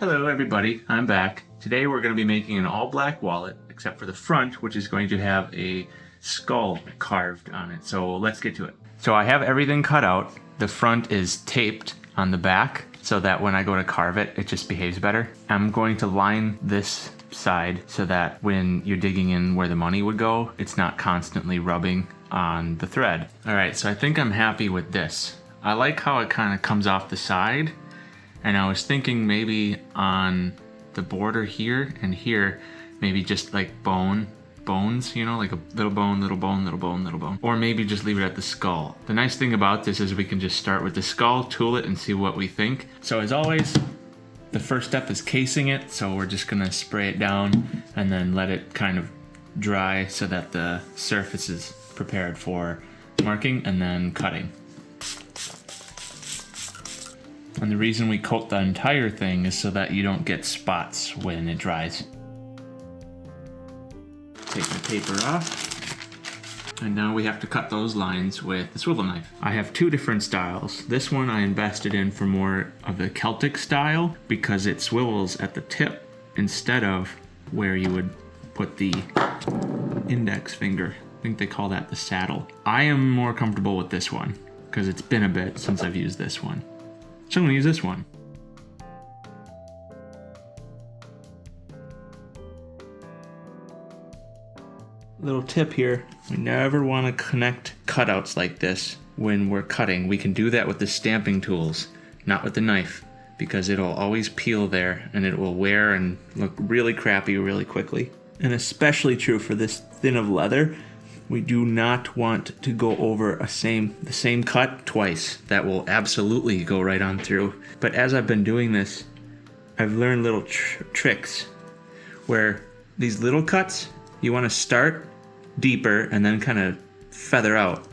Hello everybody, I'm back. Today we're going to be making an all black wallet, except for the front, which is going to have a skull carved on it. So let's get to it. So I have everything cut out. The front is taped on the back so that when I go to carve it, it just behaves better. I'm going to line this side so that when you're digging in where the money would go, it's not constantly rubbing on the thread. All right, so I think I'm happy with this. I like how it kind of comes off the side. And I was thinking maybe on the border here and here, maybe just like bones, you know, like a little bone, little bone, little bone, little bone. Or maybe just leave it at the skull. The nice thing about this is we can just start with the skull, tool it, and see what we think. So as always, the first step is casing it. So we're just gonna spray it down and then let it kind of dry so that the surface is prepared for marking and then cutting. And the reason we coat the entire thing is so that you don't get spots when it dries. Take the paper off. And now we have to cut those lines with the swivel knife. I have two different styles. This one I invested in for more of the Celtic style because it swivels at the tip instead of where you would put the index finger. I think they call that the saddle. I am more comfortable with this one because it's been a bit since I've used this one. So I'm gonna use this one. Little tip here, we never wanna connect cutouts like this when we're cutting. We can do that with the stamping tools, not with the knife, because it'll always peel there and it will wear and look really crappy really quickly. And especially true for this thin of leather. We do not want to go over the same cut twice. That will absolutely go right on through. But as I've been doing this, I've learned little tricks where these little cuts, you want to start deeper and then kind of feather out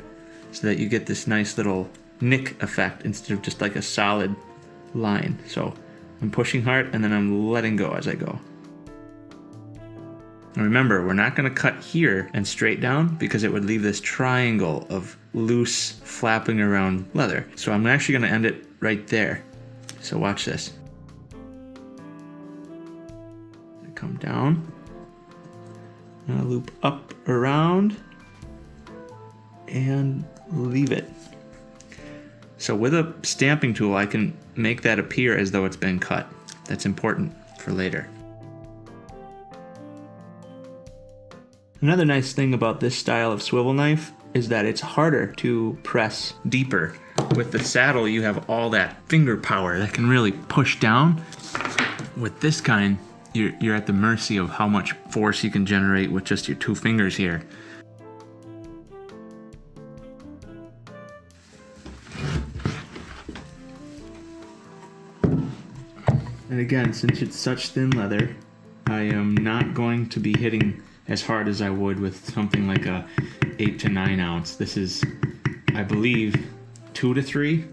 so that you get this nice little nick effect instead of just like a solid line. So I'm pushing hard and then I'm letting go as I go. And remember, we're not going to cut here and straight down because it would leave this triangle of loose flapping around leather. So I'm actually going to end it right there. So watch this. I come down, and I loop up around and leave it. So with a stamping tool, I can make that appear as though it's been cut. That's important for later. Another nice thing about this style of swivel knife is that it's harder to press deeper. With the saddle, you have all that finger power that can really push down. With this kind, you're at the mercy of how much force you can generate with just your two fingers here. And again, since it's such thin leather, I am not going to be hitting as hard as I would with something like a 8 to 9 ounce. This is, I believe, 2 to 3.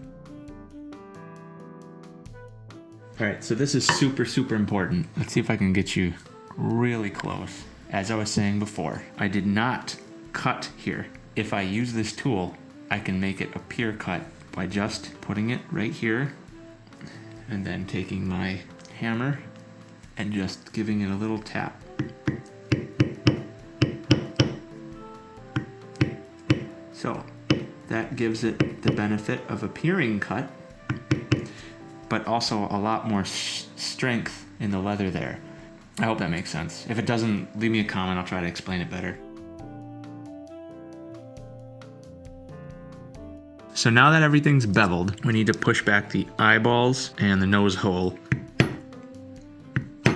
All right, so this is super, super important. Let's see if I can get you really close. As I was saying before, I did not cut here. If I use this tool, I can make it appear cut by just putting it right here and then taking my hammer and just giving it a little tap. So that gives it the benefit of appearing cut, but also a lot more strength in the leather there. I hope that makes sense. If it doesn't, leave me a comment, I'll try to explain it better. So now that everything's beveled, we need to push back the eyeballs and the nose hole. All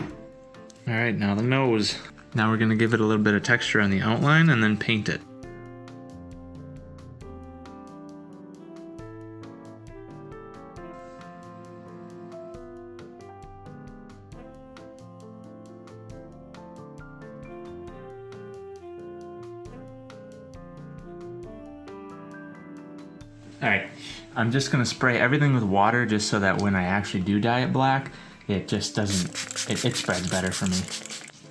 right, now the nose. Now we're gonna give it a little bit of texture on the outline and then paint it. All right, I'm just gonna spray everything with water just so that when I actually do dye it black, it just doesn't, it spreads better for me.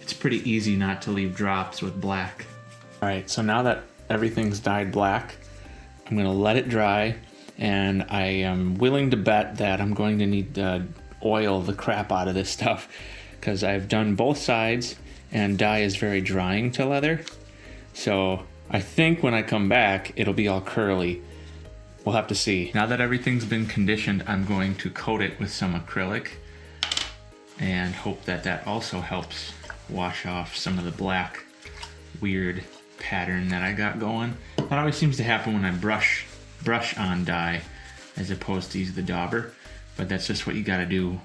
It's pretty easy not to leave drops with black. All right, so now that everything's dyed black, I'm gonna let it dry, and I am willing to bet that I'm going to need oil the crap out of this stuff because I've done both sides and dye is very drying to leather. So I think when I come back, it'll be all curly. We'll have to see. Now that everything's been conditioned, I'm going to coat it with some acrylic and hope that that also helps wash off some of the black weird pattern that I got going. That always seems to happen when I brush on dye as opposed to use the dauber, but that's just what you gotta do.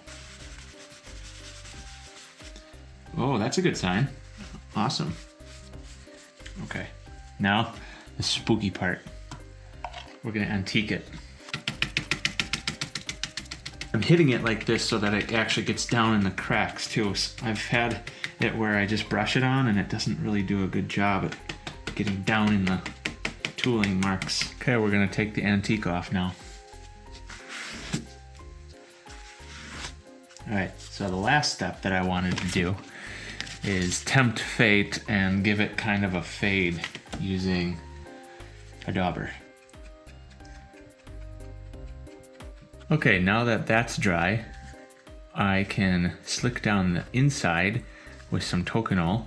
Oh, that's a good sign. Awesome. Okay, now the spooky part. We're gonna antique it. I'm hitting it like this so that it actually gets down in the cracks too. I've had it where I just brush it on and it doesn't really do a good job at getting down in the tooling marks. Okay, we're gonna take the antique off now. All right, so the last step that I wanted to do is tempt fate and give it kind of a fade using a dauber. Okay, now that that's dry, I can slick down the inside with some tokonol.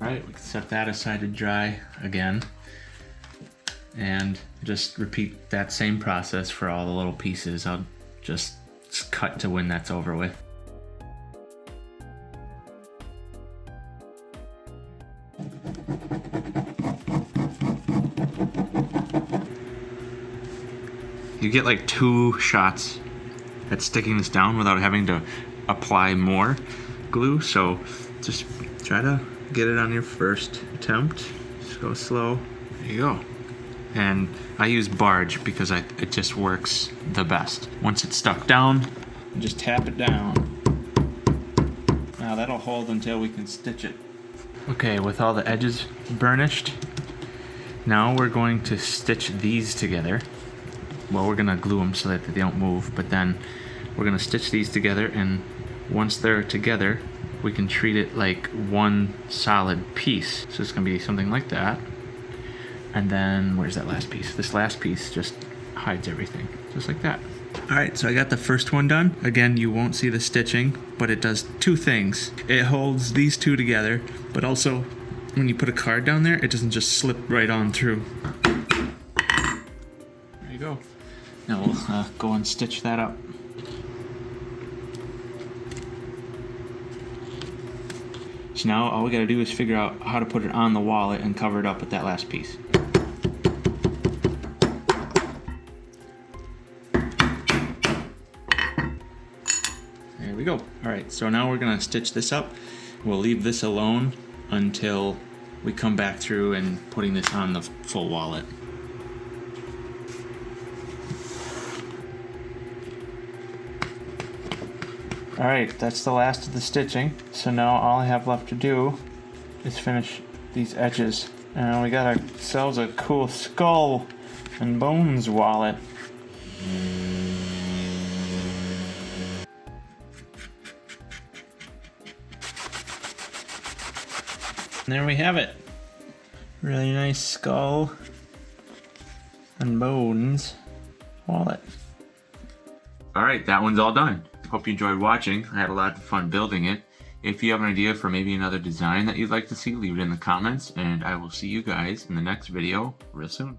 Alright, we can set that aside to dry again. And just repeat that same process for all the little pieces. I'll just cut to when that's over with. You get like 2 shots at sticking this down without having to apply more glue, so just try to get it on your first attempt. Just go slow. There you go. And I use barge because it just works the best. Once it's stuck down, just tap it down. Now that'll hold until we can stitch it. Okay, with all the edges burnished, now we're going to stitch these together. Well, we're gonna glue them so that they don't move, but then we're gonna stitch these together, and once they're together, we can treat it like one solid piece. So it's gonna be something like that. And then, where's that last piece? This last piece just hides everything, just like that. All right, so I got the first one done. Again, you won't see the stitching, but it does 2 things. It holds these 2 together, but also when you put a card down there, it doesn't just slip right on through. There you go. Now we'll go and stitch that up. So now all we gotta do is figure out how to put it on the wallet and cover it up with that last piece. There we go. All right, so now we're gonna stitch this up. We'll leave this alone until we come back through and putting this on the full wallet. All right, that's the last of the stitching. So now all I have left to do is finish these edges. And we got ourselves a cool skull and bones wallet. And there we have it. Really nice skull and bones wallet. All right, that one's all done. Hope you enjoyed watching. I had a lot of fun building it. If you have an idea for maybe another design that you'd like to see, leave it in the comments, and I will see you guys in the next video real soon.